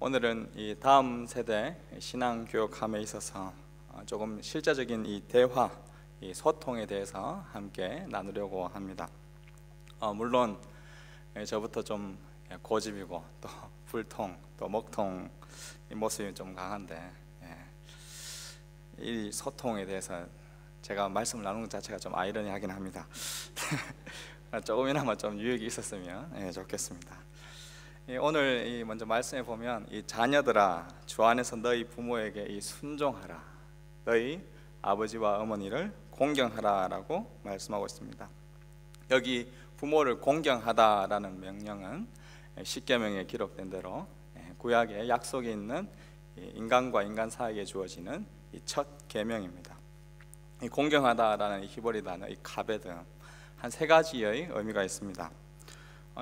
오늘은 이 다음 세대 신앙 교육함에 있어서 조금 실제적인 이 대화, 이 소통에 대해서 함께 나누려고 합니다. 물론 저부터 좀 고집이고 또 불통, 또 먹통 이 모습이 좀 강한데 이 소통에 대해서 제가 말씀을 나누는 것 자체가 좀 아이러니하긴 합니다. 조금이나마 좀 유익이 있었으면 좋겠습니다. 오늘 먼저 말씀해 보면 이 자녀들아 주 안에서 너희 부모에게 이 순종하라, 너희 아버지와 어머니를 공경하라라고 말씀하고 있습니다. 여기 부모를 공경하다라는 명령은 십계명에 기록된 대로 구약에 약속이 있는 인간과 인간 사이에 주어지는 이 첫 계명입니다. 이 공경하다라는 이 히브리 단어 이 카베드, 한 세 가지의 의미가 있습니다.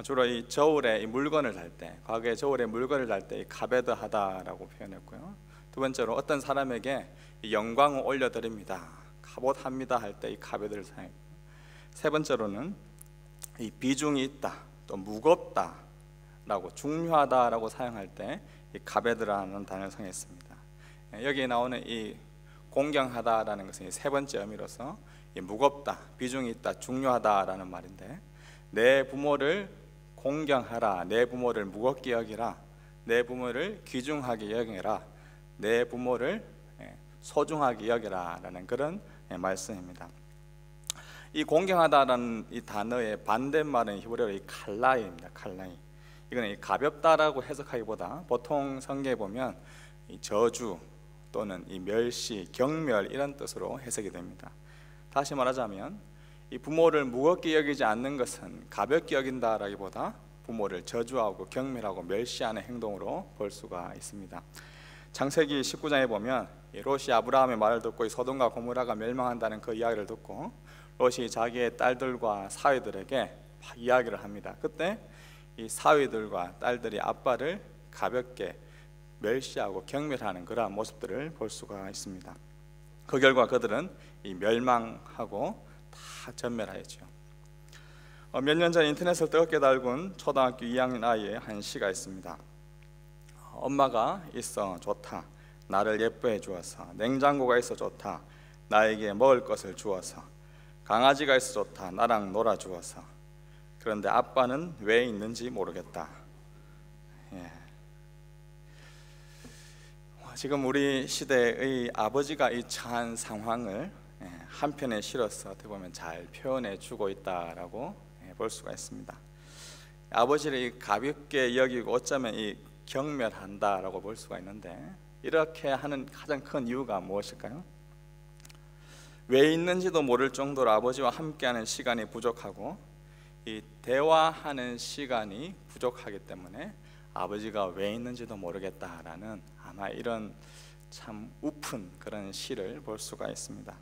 주로 이 저울에 이 물건을 달 때, 과거에 저울에 물건을 달 때 이 카베드하다라고 표현했고요. 두 번째로 어떤 사람에게 이 영광을 올려드립니다, 카봇합니다 할 때 이 카베드를 사용했고, 세 번째로는 이 비중이 있다, 또 무겁다라고 중요하다라고 사용할 때 이 카베드라는 단어를 사용했습니다. 여기에 나오는 이 공경하다라는 것은 세 번째 의미로서 이 무겁다, 비중이 있다, 중요하다라는 말인데, 내 부모를 공경하라, 내 부모를 무겁게 여기라, 내 부모를 귀중하게 여기라, 내 부모를 소중하게 여기라 라는 그런 말씀입니다. 이 공경하다라는 이 단어의 반대말은 히브리어로 이 칼라이입니다. 칼라이. 이거는 이 가볍다라고 해석하기보다 보통 성경에 보면 이 저주 또는 이 멸시, 경멸 이런 뜻으로 해석이 됩니다. 다시 말하자면 이 부모를 무겁게 여기지 않는 것은 가볍게 여긴다라기보다 부모를 저주하고 경멸하고 멸시하는 행동으로 볼 수가 있습니다. 창세기 19장에 보면 롯이 아브라함의 말을 듣고 소돔과 고모라가 멸망한다는 그 이야기를 듣고 롯이 자기의 딸들과 사위들에게 이야기를 합니다. 그때 이 사위들과 딸들이 아빠를 가볍게 멸시하고 경멸하는 그러한 모습들을 볼 수가 있습니다. 그 결과 그들은 이 멸망하고 다 전멸하였죠. 몇 년 전 인터넷을 뜨겁게 달군 초등학교 2학년 아이의 한 시가 있습니다. 엄마가 있어 좋다, 나를 예뻐해 주어서. 냉장고가 있어 좋다, 나에게 먹을 것을 주어서. 강아지가 있어 좋다, 나랑 놀아 주어서. 그런데 아빠는 왜 있는지 모르겠다. 지금 우리 시대의 아버지가 이 처한 상황을 한편에 실어서 어떻게 보면 잘 표현해 주고 있다라고 볼 수가 있습니다. 아버지를 가볍게 여기고 어쩌면 이 경멸한다라고 볼 수가 있는데, 이렇게 하는 가장 큰 이유가 무엇일까요? 왜 있는지도 모를 정도로 아버지와 함께하는 시간이 부족하고 이 대화하는 시간이 부족하기 때문에 아버지가 왜 있는지도 모르겠다라는 아마 이런 참 우픈 그런 시를 볼 수가 있습니다.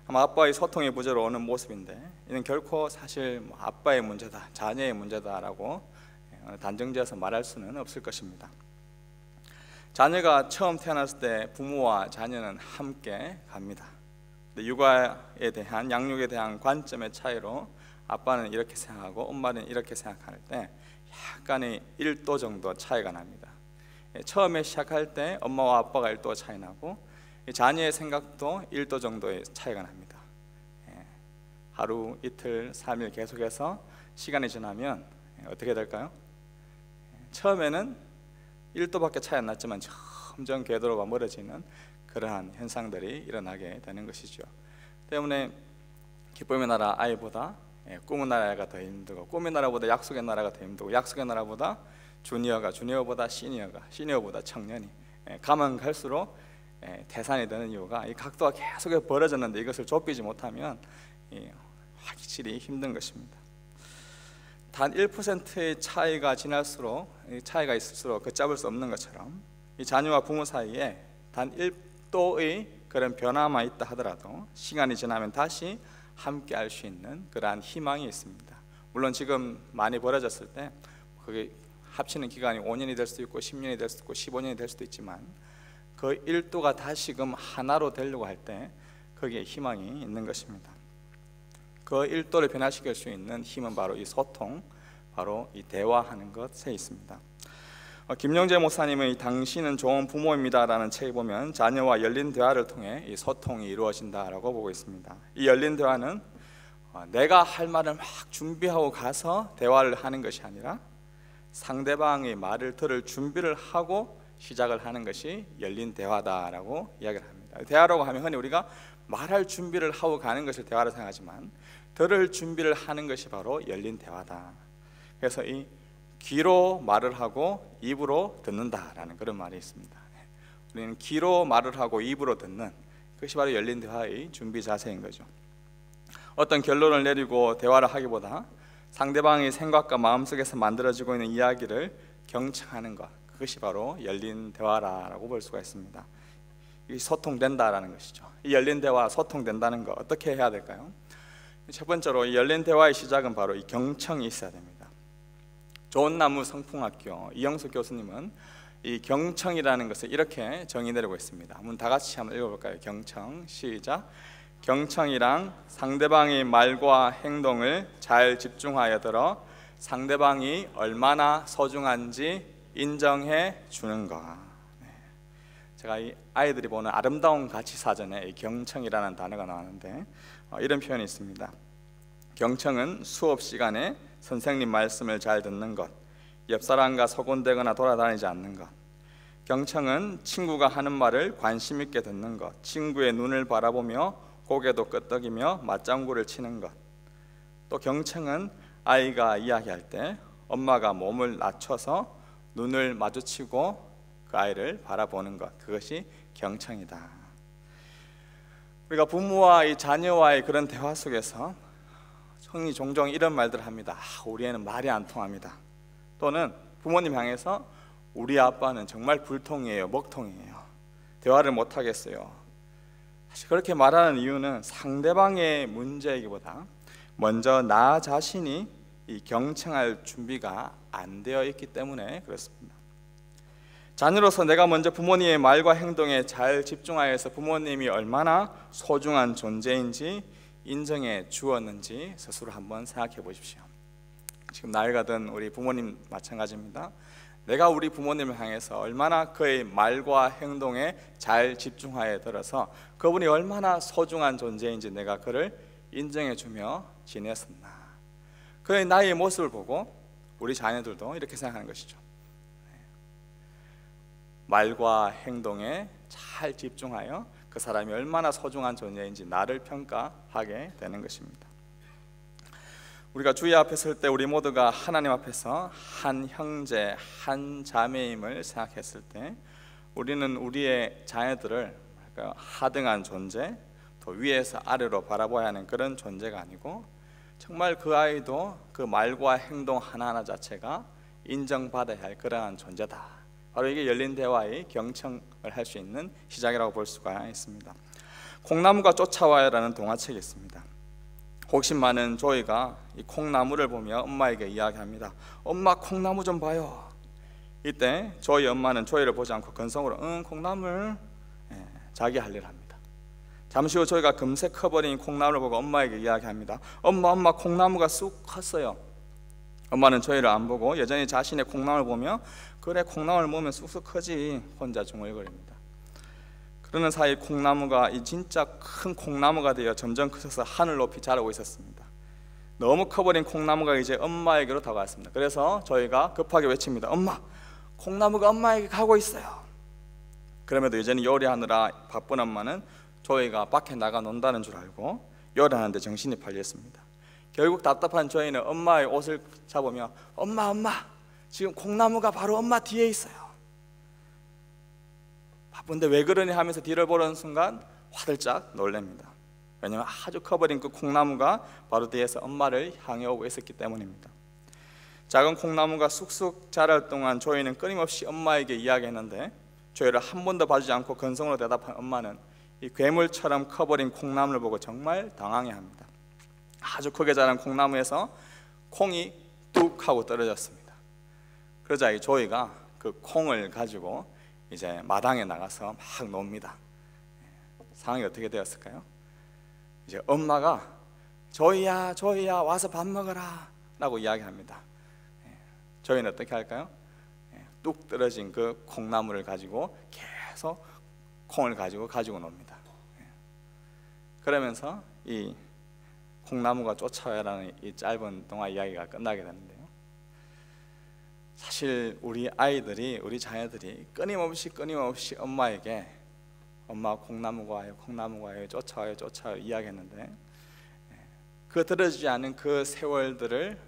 아마 아빠의 소통의 부재로 오는 모습인데, 이는 결코 사실 아빠의 문제다, 자녀의 문제다라고 단정지어서 말할 수는 없을 것입니다. 자녀가 처음 태어났을 때 부모와 자녀는 함께 갑니다. 육아에 대한, 양육에 대한 관점의 차이로 아빠는 이렇게 생각하고 엄마는 이렇게 생각할 때 약간의 1도 정도 차이가 납니다. 처음에 시작할 때 엄마와 아빠가 1도 차이 나고 자녀의 생각도 1도 정도의 차이가 납니다. 하루, 이틀, 3일 계속해서 시간이 지나면 어떻게 될까요? 처음에는 1도밖에 차이 안 났지만 점점 궤도로가 멀어지는 그러한 현상들이 일어나게 되는 것이죠. 때문에 기쁨의 나라 아이보다 꿈의 나라가 더 힘들고, 꿈의 나라보다 약속의 나라가 더 힘들고, 약속의 나라보다 주니어가, 주니어보다 시니어가, 시니어보다 청년이 가면 갈수록 태산이 되는 이유가 이 각도가 계속 벌어졌는데 이것을 좁히지 못하면 확실히 힘든 것입니다. 단 1%의 차이가 지날수록, 차이가 있을수록 걷잡을 수 없는 것처럼 이 자녀와 부모 사이에 단 1도의 그런 변화만 있다 하더라도 시간이 지나면 다시 함께 할 수 있는 그러한 희망이 있습니다. 물론 지금 많이 벌어졌을 때 그게 합치는 기간이 5년이 될 수도 있고 10년이 될 수도 있고 15년이 될 수도 있지만 그 1도가 다시금 하나로 되려고 할 때 거기에 희망이 있는 것입니다. 그 1도를 변화시킬 수 있는 힘은 바로 이 소통, 바로 이 대화하는 것에 있습니다. 김영재 목사님의 당신은 좋은 부모입니다라는 책에 보면 자녀와 열린 대화를 통해 이 소통이 이루어진다라고 보고 있습니다. 이 열린 대화는 내가 할 말을 막 준비하고 가서 대화를 하는 것이 아니라 상대방의 말을 들을 준비를 하고 시작을 하는 것이 열린 대화다라고 이야기를 합니다. 대화라고 하면 흔히 우리가 말할 준비를 하고 가는 것을 대화로 생각하지만 들을 준비를 하는 것이 바로 열린 대화다. 그래서 이 귀로 말을 하고 입으로 듣는다라는 그런 말이 있습니다. 우리는 귀로 말을 하고 입으로 듣는 그것이 바로 열린 대화의 준비 자세인 거죠. 어떤 결론을 내리고 대화를 하기보다 상대방의 생각과 마음속에서 만들어지고 있는 이야기를 경청하는 것, 그것이 바로 열린 대화라고 볼 수가 있습니다. 이 소통된다라는 것이죠. 이 열린 대화, 소통된다는 거 어떻게 해야 될까요? 첫 번째로 이 열린 대화의 시작은 바로 이 경청이 있어야 됩니다. 좋은나무 성풍학교 이영숙 교수님은 이 경청이라는 것을 이렇게 정의 내리고 있습니다. 한번 다 같이 한번 읽어볼까요? 경청, 시작. 경청이란 상대방의 말과 행동을 잘 집중하여 들어 상대방이 얼마나 소중한지 인정해 주는 것. 제가 이 아이들이 보는 아름다운 가치 사전에 이 경청이라는 단어가 나왔는데 이런 표현이 있습니다. 경청은 수업 시간에 선생님 말씀을 잘 듣는 것, 옆 사람과 소곤대거나 돌아다니지 않는 것. 경청은 친구가 하는 말을 관심 있게 듣는 것, 친구의 눈을 바라보며 고개도 끄덕이며 맞장구를 치는 것. 또 경청은 아이가 이야기할 때 엄마가 몸을 낮춰서 눈을 마주치고 그 아이를 바라보는 것, 그것이 경청이다. 우리가 부모와 이 자녀와의 그런 대화 속에서 형이 종종 이런 말들을 합니다. 우리 애는 말이 안 통합니다. 또는 부모님 향해서 우리 아빠는 정말 불통이에요, 먹통이에요, 대화를 못 하겠어요. 사실 그렇게 말하는 이유는 상대방의 문제이기보다 먼저 나 자신이 이 경청할 준비가 안 되어 있기 때문에 그렇습니다. 자녀로서 내가 먼저 부모님의 말과 행동에 잘 집중하여서 부모님이 얼마나 소중한 존재인지 인정해 주었는지 스스로 한번 생각해 보십시오. 지금 나이가 든 우리 부모님 마찬가지입니다. 내가 우리 부모님을 향해서 얼마나 그의 말과 행동에 잘 집중하여 들어서 그분이 얼마나 소중한 존재인지 내가 그를 인정해 주며 지냈었나. 그의 나의 모습을 보고 우리 자녀들도 이렇게 생각하는 것이죠. 말과 행동에 잘 집중하여 그 사람이 얼마나 소중한 존재인지 나를 평가하게 되는 것입니다. 우리가 주의 앞에 설 때 우리 모두가 하나님 앞에서 한 형제, 한 자매임을 생각했을 때 우리는 우리의 자녀들을 하등한 존재, 또 위에서 아래로 바라봐야 하는 그런 존재가 아니고 정말 그 아이도 그 말과 행동 하나하나 자체가 인정받아야 할 그러한 존재다. 바로 이게 열린 대화의 경청을 할 수 있는 시작이라고 볼 수가 있습니다. 콩나무가 쫓아와요라는 동화책이 있습니다. 호기심 많은 조이가 이 콩나무를 보며 엄마에게 이야기합니다. 엄마, 콩나무 좀 봐요. 이때 조이 엄마는 조이를 보지 않고 건성으로 콩나물, 자기 할 일을 합니다. 잠시 후 조이가 금세 커버린 콩나물을 보고 엄마에게 이야기합니다. 엄마, 콩나무가 쑥 컸어요. 엄마는 조이를 안 보고 여전히 자신의 콩나물을 보며 그래, 콩나물 보면 쑥쑥 크지, 혼자 중얼거립니다. 그러는 사이 콩나무가 이 진짜 큰 콩나무가 되어 점점 커져서 하늘 높이 자라고 있었습니다. 너무 커버린 콩나무가 이제 엄마에게로 다가왔습니다. 그래서 저희가 급하게 외칩니다. 엄마, 콩나무가 엄마에게 가고 있어요. 그럼에도 여전히 요리하느라 바쁜 엄마는 저희가 밖에 나가 논다는 줄 알고 요리하는데 정신이 팔렸습니다. 결국 답답한 저희는 엄마의 옷을 잡으며 엄마, 지금 콩나무가 바로 엄마 뒤에 있어요. 바쁜데 왜 그러니 하면서 뒤를 보는 순간 화들짝 놀랍니다. 왜냐하면 아주 커버린 그 콩나무가 바로 뒤에서 엄마를 향해 오고 있었기 때문입니다. 작은 콩나무가 쑥쑥 자랄 동안 조이는 끊임없이 엄마에게 이야기했는데 조이를 한 번도 봐주지 않고 건성으로 대답한 엄마는 이 괴물처럼 커버린 콩나무를 보고 정말 당황해합니다. 아주 크게 자란 콩나무에서 콩이 뚝 하고 떨어졌습니다. 그러자 이 조이가 그 콩을 가지고 이제 마당에 나가서 막 놉니다. 상황이 어떻게 되었을까요? 이제 엄마가 조이야 와서 밥 먹어라 라고 이야기합니다. 저희는 어떻게 할까요? 뚝 떨어진 그 콩나물을 가지고 계속 콩을 가지고 놉니다. 그러면서 이 콩나무가 쫓아와라는 이 짧은 동화 이야기가 끝나게 되는데요. 사실 우리 아이들이, 우리 자녀들이 끊임없이 엄마에게 엄마 콩나무가 와요, 콩나무가 와요, 쫓아와요, 쫓아와요 이야기했는데 그 들어지지 않은 그 세월들을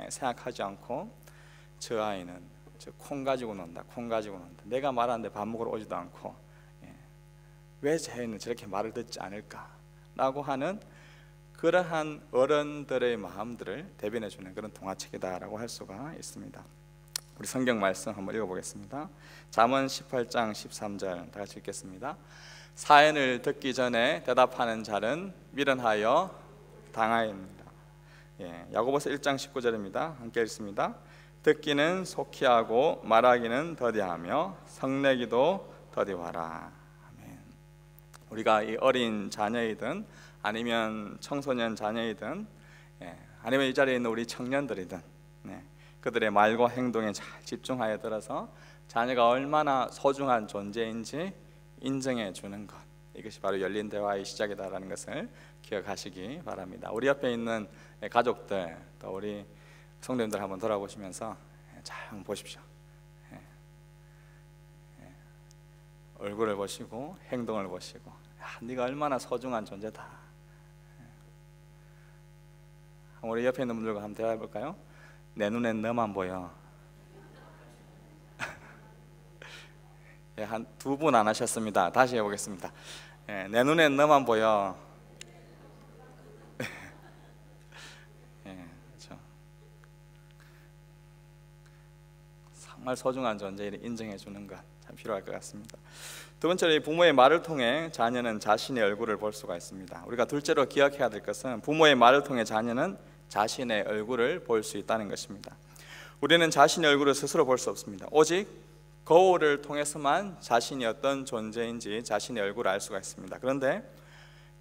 생각하지 않고 저 아이는 저 콩 가지고 논다, 콩 가지고 논다, 내가 말하는데 밥 먹으러 오지도 않고 왜 쟤는 저렇게 말을 듣지 않을까라고 하는 그러한 어른들의 마음들을 대변해 주는 그런 동화책이다라고 할 수가 있습니다. 우리 성경 말씀 한번 읽어보겠습니다. 잠언 18장 13절 다 같이 읽겠습니다. 사연을 듣기 전에 대답하는 자는 미련하여 당하입니다. 야고보서 1장 19절입니다. 함께 읽습니다. 듣기는 속히 하고 말하기는 더디하며 성내기도 더디하라. 아멘. 우리가 이 어린 자녀이든 아니면 청소년 자녀이든 아니면 이 자리에 있는 우리 청년들이든 그들의 말과 행동에 잘 집중하여 들어서 자녀가 얼마나 소중한 존재인지 인정해 주는 것, 이것이 바로 열린 대화의 시작이다라는 것을 기억하시기 바랍니다. 우리 옆에 있는 가족들, 또 우리 성도님들 한번 돌아보시면서 잘 한번 보십시오. 얼굴을 보시고 행동을 보시고, 네가 얼마나 소중한 존재다. 우리 옆에 있는 분들과 한번 대화해 볼까요? 내 눈엔 너만 보여. 한 두 분 안 하셨습니다. 다시 해보겠습니다. 내 눈엔 너만 보여. 그렇죠. 정말 소중한 존재를 인정해 주는 것 참 필요할 것 같습니다. 두 번째로 부모의 말을 통해 자녀는 자신의 얼굴을 볼 수가 있습니다. 우리가 둘째로 기억해야 될 것은 부모의 말을 통해 자녀는 자신의 얼굴을 볼 수 있다는 것입니다. 우리는 자신의 얼굴을 스스로 볼 수 없습니다. 오직 거울을 통해서만 자신이 어떤 존재인지 자신의 얼굴을 알 수가 있습니다. 그런데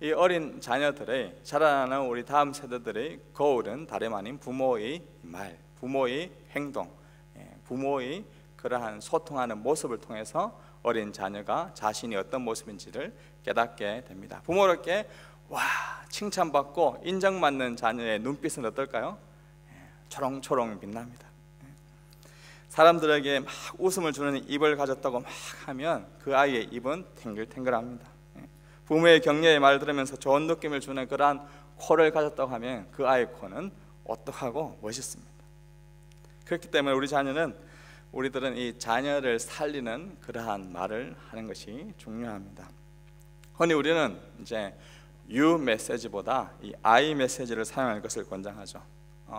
이 어린 자녀들의 자라나는 우리 다음 세대들의 거울은 다름 아닌 부모의 말, 부모의 행동, 부모의 그러한 소통하는 모습을 통해서 어린 자녀가 자신이 어떤 모습인지를 깨닫게 됩니다. 부모로께 와 칭찬받고 인정받는 자녀의 눈빛은 어떨까요? 초롱초롱 빛납니다. 사람들에게 막 웃음을 주는 입을 가졌다고 막 하면 그 아이의 입은 탱글탱글합니다. 부모의 격려의 말 들으면서 좋은 느낌을 주는 그러한 코를 가졌다고 하면 그 아이의 코는 오똑하고 멋있습니다. 그렇기 때문에 우리들은 이 자녀를 살리는 그러한 말을 하는 것이 중요합니다. 흔히 우리는 이제 U 메시지보다 이 I 메시지를 사용할 것을 권장하죠.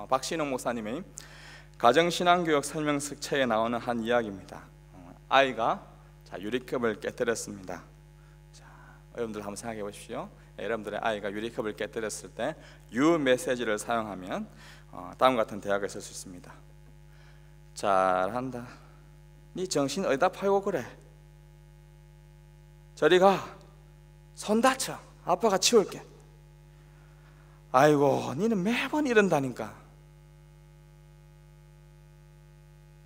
박신홍 목사님의 가정신앙교육 설명책에 나오는 한 이야기입니다. 아이가 유리컵을 깨뜨렸습니다. 자, 여러분들 한번 생각해 보십시오. 여러분들의 아이가 유리컵을 깨뜨렸을 때 U 메시지를 사용하면 다음 같은 대화가 있을 수 있습니다. 잘한다. 네 정신 어디다 팔고 그래? 저리 가. 손 다쳐. 아빠가 치울게. 아이고, 니는 매번 이런다니까.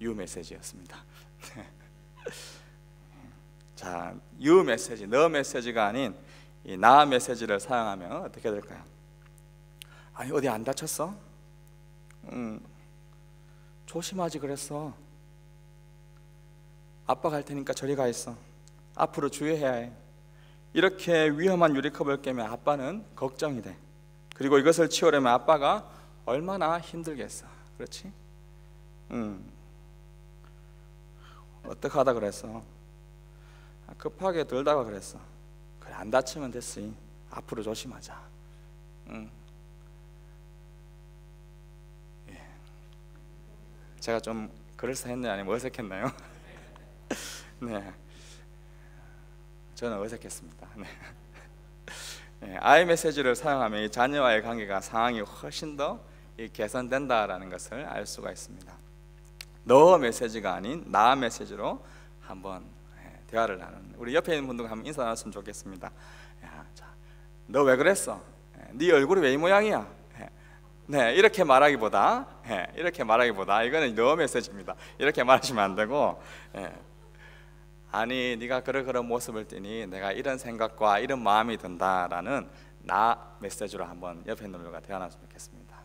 유 메시지였습니다. 자, 유 메시지, 너 메시지가 아닌 이 나 메시지를 사용하면 어떻게 될까요? 아니, 어디 안 다쳤어? 조심하지 그랬어. 아빠 갈 테니까 저리 가 있어. 앞으로 주의해야 해. 이렇게 위험한 유리컵을 깨면 아빠는 걱정이 돼. 그리고 이것을 치우려면 아빠가 얼마나 힘들겠어. 그렇지? 어떻게 하다 그랬어? 급하게 들다가 그랬어. 그래, 안 다치면 됐지. 앞으로 조심하자. 제가 좀 그럴싸했나요? 아니면 어색했나요? 네, 저는 어색했습니다. 네. I 메시지를 사용하면 이 자녀와의 관계가 상황이 훨씬 더 개선된다라는 것을 알 수가 있습니다. 너 메시지가 아닌 나 메시지로 한번 대화를 나누는, 우리 옆에 있는 분들과 한번 인사 나눴으면 좋겠습니다. 너 왜 그랬어? 네 얼굴이 왜 이 모양이야? 네, 이렇게 말하기보다 이거는 너 메시지입니다. 이렇게 말하시면 안 되고, 아니 네가 그런 모습을 띠니 내가 이런 생각과 이런 마음이 든다라는 나 메시지로 한번 옆에 있는 분과 대화하셨으면 좋겠습니다.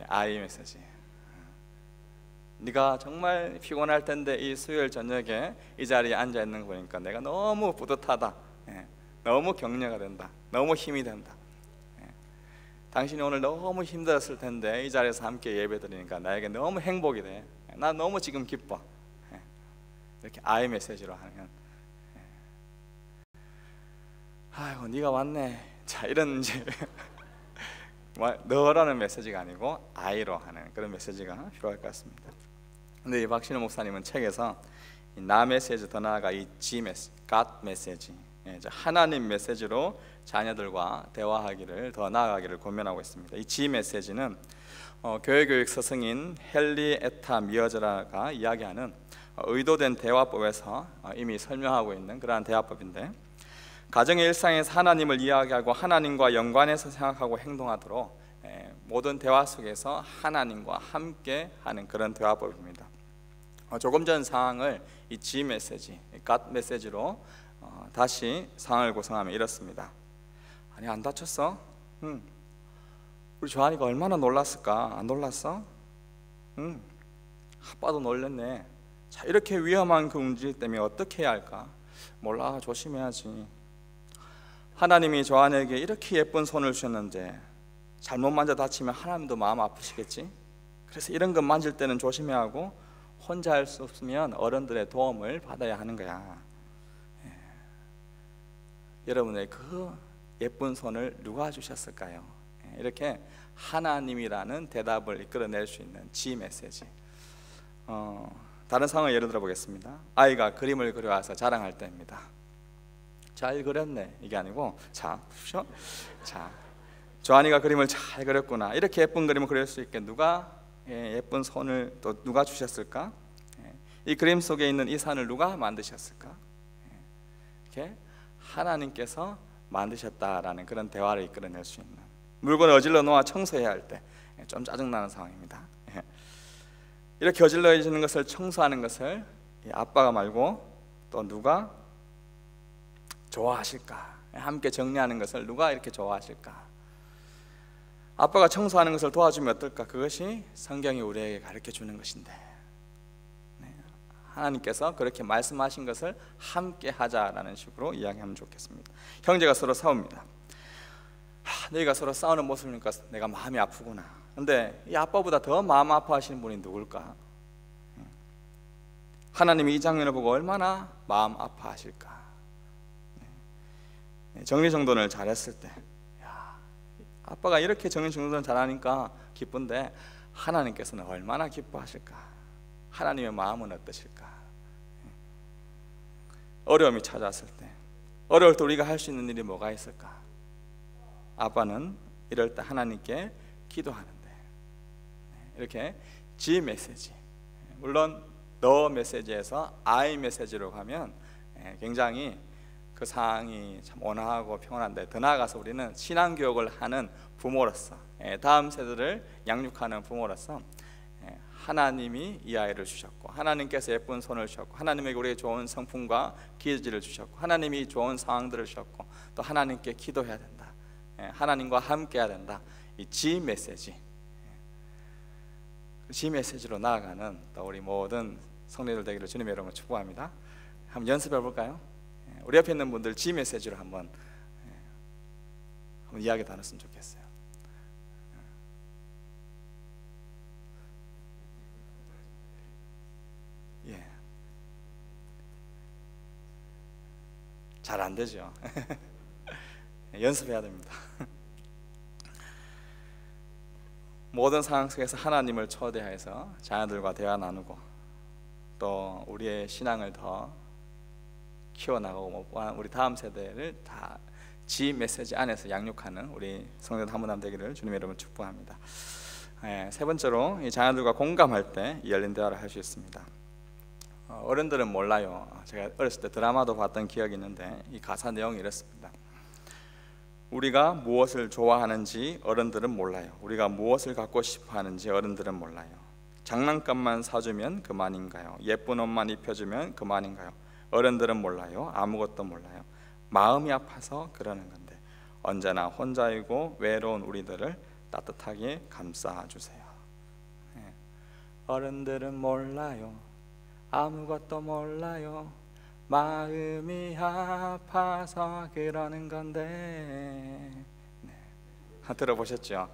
I 메시지. 네가 정말 피곤할 텐데 이 수요일 저녁에 이 자리에 앉아 있는 거 보니까 내가 너무 뿌듯하다. 너무 격려가 된다. 너무 힘이 된다. 당신이 오늘 너무 힘들었을 텐데 이 자리에서 함께 예배드리니까 나에게 너무 행복이 돼. 나 너무 지금 기뻐. 이렇게 I 메시지로 하면, 아이고 네가 왔네. 자, 이런 이제 너라는 메시지가 아니고 I로 하는 그런 메시지가 필요할 것 같습니다. 근데 이 박신호 목사님은 책에서 나 메시지 더 나아가 이 G 메시지, God 메시지, 하나님 메시지로 자녀들과 대화하기를 더 나아가기를 권면하고 있습니다. 이 G 메시지는 교회교육 스승인 헨리에타 미어저라가 이야기하는 의도된 대화법에서 이미 설명하고 있는 그러한 대화법인데, 가정의 일상에서 하나님을 이야기하고 하나님과 연관해서 생각하고 행동하도록 모든 대화 속에서 하나님과 함께 하는 그런 대화법입니다. 조금 전 상황을 이 G 메시지, God 메시지로 다시 상황을 구성하면 이렇습니다. 아니 안 다쳤어? 응. 우리 조한이가 얼마나 놀랐을까? 안 놀랐어? 응. 아빠도 놀랬네. 자, 이렇게 위험한 그 움직임 때문에 어떻게 해야 할까? 몰라, 조심해야지. 하나님이 조한에게 이렇게 예쁜 손을 주셨는데 잘못 만져 다치면 하나님도 마음 아프시겠지? 그래서 이런 것 만질 때는 조심해야 하고 혼자 할 수 없으면 어른들의 도움을 받아야 하는 거야. 여러분의 그 예쁜 손을 누가 주셨을까요? 이렇게 하나님이라는 대답을 이끌어낼 수 있는 G 메시지. 다른 상황을 예를 들어 보겠습니다. 아이가 그림을 그려와서 자랑할 때입니다. 잘 그렸네 이게 아니고, 자 보십시오. 자, 조한이가 그림을 잘 그렸구나. 이렇게 예쁜 그림을 그릴 수 있게 누가 예쁜 손을 또 누가 주셨을까? 이 그림 속에 있는 이 산을 누가 만드셨을까? 이렇게 하나님께서 만드셨다라는 그런 대화를 이끌어낼 수 있는, 물건을 어질러 놓아 청소해야 할 때 좀 짜증나는 상황입니다. 이렇게 어질러지는 것을 청소하는 것을 아빠가 말고 또 누가 좋아하실까? 함께 정리하는 것을 누가 이렇게 좋아하실까? 아빠가 청소하는 것을 도와주면 어떨까? 그것이 성경이 우리에게 가르쳐 주는 것인데, 하나님께서 그렇게 말씀하신 것을 함께 하자라는 식으로 이야기하면 좋겠습니다. 형제가 서로 싸웁니다. 너희가 서로 싸우는 모습을 보니까 내가 마음이 아프구나. 근데 이 아빠보다 더 마음 아파하시는 분이 누굴까? 하나님이 이 장면을 보고 얼마나 마음 아파하실까? 정리정돈을 잘했을 때, 야, 아빠가 이렇게 정리정돈을 잘하니까 기쁜데 하나님께서는 얼마나 기뻐하실까? 하나님의 마음은 어떠실까? 어려움이 찾아왔을 때, 어려울 때 우리가 할 수 있는 일이 뭐가 있을까? 아빠는 이럴 때 하나님께 기도하는데, 이렇게 G 메시지, 물론 너 메시지에서 I 메시지로 가면 굉장히 그 상황이 참 온화하고 평온한데, 더 나아가서 우리는 신앙교육을 하는 부모로서, 다음 세대를 양육하는 부모로서 하나님이 이 아이를 주셨고, 하나님께서 예쁜 손을 주셨고, 하나님에게 우리에게 좋은 성품과 기질을 주셨고, 하나님이 좋은 상황들을 주셨고, 또 하나님께 기도해야 된다, 하나님과 함께 해야 된다. 이 G 메시지, G 메시지로 나아가는 또 우리 모든 성도들 되기를 주님의 이름으로 축복합니다. 한번 연습해 볼까요? 우리 옆에 있는 분들 G 메시지로 한번 이야기 나눴으면 좋겠어요. 잘 안 되죠. 연습해야 됩니다. 모든 상황 속에서 하나님을 초대해서 자녀들과 대화 나누고, 또 우리의 신앙을 더 키워나가고, 우리 다음 세대를 다 G 메시지 안에서 양육하는 우리 성도들 한 분 한 분 되기를 주님의 이름으로 축복합니다. 세 번째로, 이 자녀들과 공감할 때 열린 대화를 할 수 있습니다. 어른들은 몰라요. 제가 어렸을 때 드라마도 봤던 기억이 있는데 이 가사 내용이 이렇습니다. 우리가 무엇을 좋아하는지 어른들은 몰라요. 우리가 무엇을 갖고 싶어 하는지 어른들은 몰라요. 장난감만 사주면 그만인가요? 예쁜 옷만 입혀주면 그만인가요? 어른들은 몰라요. 아무것도 몰라요. 마음이 아파서 그러는 건데 언제나 혼자이고 외로운 우리들을 따뜻하게 감싸주세요. 어른들은 몰라요. 아무것도 몰라요. 마음이 아파서 그러는 건데. 들어보셨죠?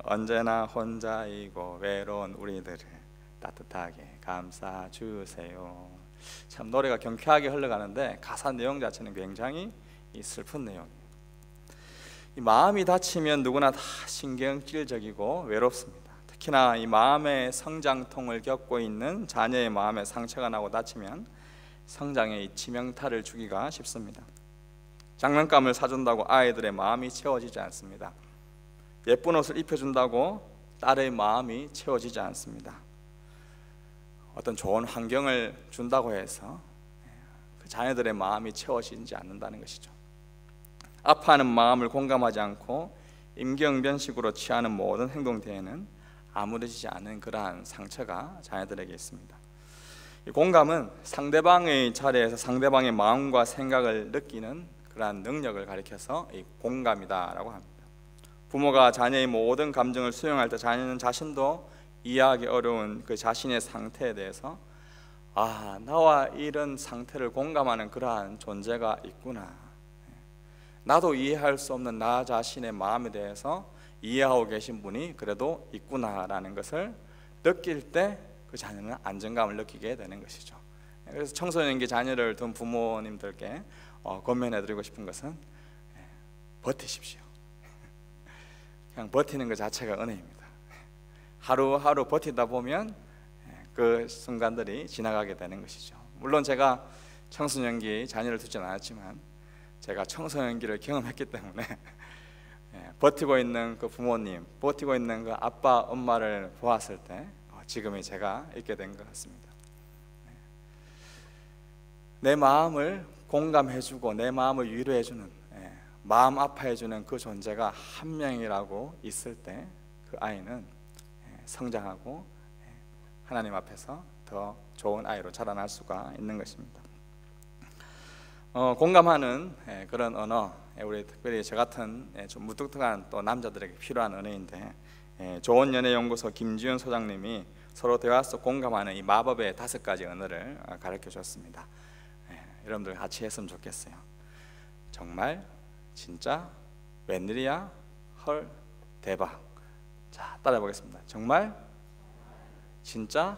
언제나 혼자이고 외로운 우리들을 따뜻하게 감싸주세요. 참 노래가 경쾌하게 흘러가는데 가사 내용 자체는 굉장히 슬픈 내용이에요. 이 마음이 다치면 누구나 다 신경질적이고 외롭습니다. 특히나 이 마음의 성장통을 겪고 있는 자녀의 마음에 상처가 나고 다치면 성장에 이 치명타를 주기가 쉽습니다. 장난감을 사준다고 아이들의 마음이 채워지지 않습니다. 예쁜 옷을 입혀준다고 딸의 마음이 채워지지 않습니다. 어떤 좋은 환경을 준다고 해서 그 자녀들의 마음이 채워지지 않는다는 것이죠. 아파하는 마음을 공감하지 않고 임기응변식으로 취하는 모든 행동 뒤에는 아무러지지 않은 그러한 상처가 자녀들에게 있습니다. 이 공감은 상대방의 자리에서 상대방의 마음과 생각을 느끼는 그러한 능력을 가리켜서 이 공감이다라고 합니다. 부모가 자녀의 모든 감정을 수용할 때 자녀는 자신도 이해하기 어려운 그 자신의 상태에 대해서 나와 이런 상태를 공감하는 그러한 존재가 있구나, 나도 이해할 수 없는 나 자신의 마음에 대해서 이해하고 계신 분이 그래도 있구나라는 것을 느낄 때 그 자녀는 안정감을 느끼게 되는 것이죠. 그래서 청소년기 자녀를 둔 부모님들께 권면해드리고 싶은 것은 버티십시오. 그냥 버티는 것 자체가 은혜입니다. 하루하루 버티다 보면 그 순간들이 지나가게 되는 것이죠. 물론 제가 청소년기 자녀를 두지는 않았지만 제가 청소년기를 경험했기 때문에 버티고 있는 그 부모님, 버티고 있는 그 아빠, 엄마를 보았을 때 지금의 제가 있게 된 것 같습니다. 내 마음을 공감해주고 내 마음을 위로해주는, 마음 아파해주는 그 존재가 한 명이라고 있을 때 그 아이는 성장하고 하나님 앞에서 더 좋은 아이로 자라날 수가 있는 것입니다. 공감하는 그런 언어, 우리 특별히 저 같은 좀 무뚝뚝한 또 남자들에게 필요한 언어인데, 좋은 연애 연구소 김지윤 소장님이 서로 대화 속 공감하는 이 마법의 5가지 언어를 가르쳐 줬습니다. 여러분들 같이 했으면 좋겠어요. 정말, 진짜, 웬일이야, 헐, 대박. 자, 따라해 보겠습니다. 정말, 진짜,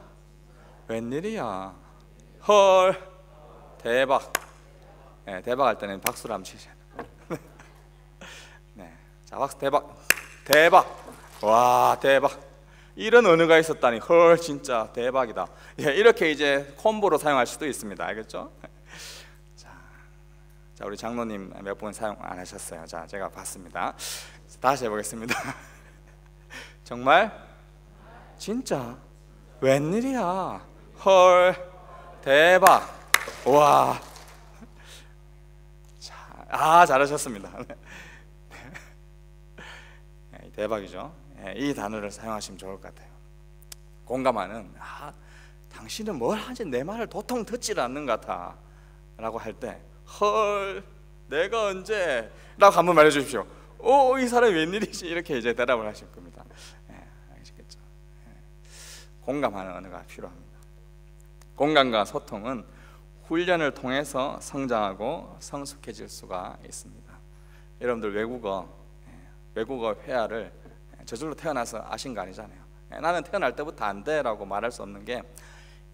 웬일이야, 헐, 대박. 대박 할 때는 박수를 한번 치세요. 자, 박수. 대박, 대박, 와, 대박. 이런 언어가 있었다니, 헐, 진짜 대박이다. 이렇게 이제 콤보로 사용할 수도 있습니다. 알겠죠? 자, 우리 장로님 몇 분 사용 안 하셨어요. 자, 제가 봤습니다. 다시 해보겠습니다. 정말, 진짜, 웬일이야, 헐, 대박, 와. 자, 잘하셨습니다. 대박이죠. 이 단어를 사용하시면 좋을 것 같아요. 공감하는, 당신은 뭘 하는지 내 말을 도통 듣질 않는 것 같아 라고 할 때, 헐, 내가 언제? 라고 한번 말해 주십시오. 이 사람이 웬일이지? 이렇게 이제 대답을 하실 겁니다. 아시겠죠? 공감하는 언어가 필요합니다. 공감과 소통은 훈련을 통해서 성장하고 성숙해질 수가 있습니다. 여러분들 외국어 회화를 저절로 태어나서 아신 거 아니잖아요. 나는 태어날 때부터 안 돼라고 말할 수 없는 게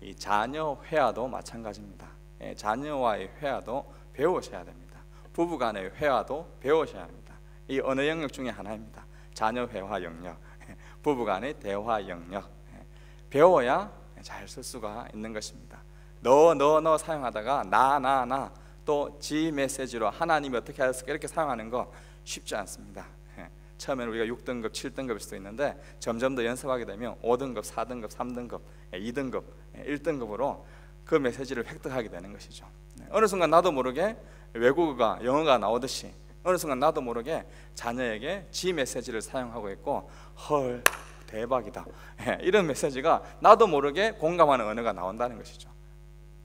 이 자녀 회화도 마찬가지입니다. 자녀와의 회화도 배우셔야 됩니다. 부부간의 회화도 배우셔야 합니다. 이 언어 영역 중에 하나입니다. 자녀 회화 영역, 부부간의 대화 영역, 배워야 잘 쓸 수가 있는 것입니다. 너 사용하다가 나 또 지 메시지로 하나님이 어떻게 하셨을까 이렇게 사용하는 거 쉽지 않습니다. 처음에는 우리가 6등급, 7등급일 수도 있는데 점점 더 연습하게 되면 5등급, 4등급, 3등급, 2등급, 1등급으로 그 메시지를 획득하게 되는 것이죠. 어느 순간 나도 모르게 외국어가 영어가 나오듯이 어느 순간 나도 모르게 자녀에게 지 메시지를 사용하고 있고, 헐 대박이다 이런 메시지가 나도 모르게 공감하는 언어가 나온다는 것이죠.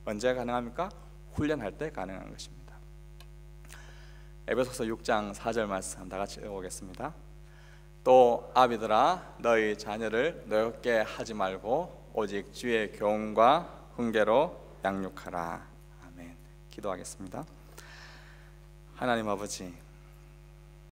언제 가능합니까? 훈련할 때 가능한 것입니다. 에베소서 6장 4절 말씀 다 같이 읽어보겠습니다. 또 아비들아 너희 자녀를 노엽게 하지 말고 오직 주의 교훈과 훈계로 양육하라. 아멘. 기도하겠습니다. 하나님 아버지,